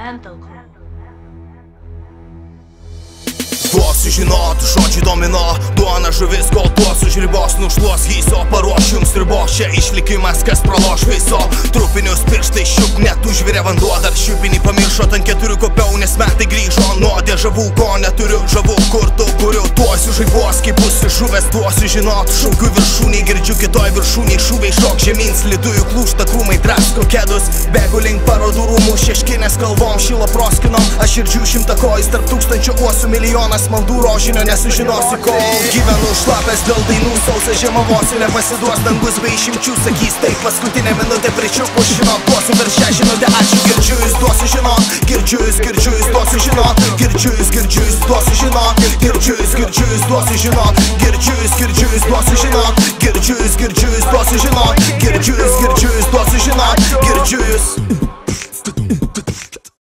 Mental Crew. Duosiu žinot, žodžiai domino, duona žuvis, kol tuos už ribos nušluos gyso, paruoš jums ribos, čia išlikimas, kas praloš viso. Trupinius pirštai šiuk, net užvirė vanduo, dar šiupinį pamiršo, ant keturių kopiau, nes metai grįžo, nuo dėžavų, ko neturiu, žavu, kur tu kuriu. Duosiu žaibos, kaip būsi žuvęs, duosiu žinot, šaukiu viršūniai, girdžiu kitoj viršūniai, šūviai šok žemyn, slidųjų klūšta krūmai, drasko kedus, bėgu link parodų rūmų, šeškinės kalvom, šilo proskinom, aš širdžiu šimtakojais, tarp tūkstančių uosų milijonas maldų rožinio nesužinosi, kol gyvenu šlapęs dėl dainų, sausa žiema vos ir nepasiduos, dangus be išimčių sakys, tai paskutinė minutė pričiupu žinot, duosiu dar šią žinutę, ačiū, girdžiu jūs, duosiu žinot, girdžiu jūs, duosiu žinot, girdžiu jūs, duosiu žinot, girdžiu jūs, duosiu žinot, girdžiu jūs, duosiu žinot, girdžiu jūs, duosiu žinot, girdžiu jūs, duosiu žinot, girdžiu jūs.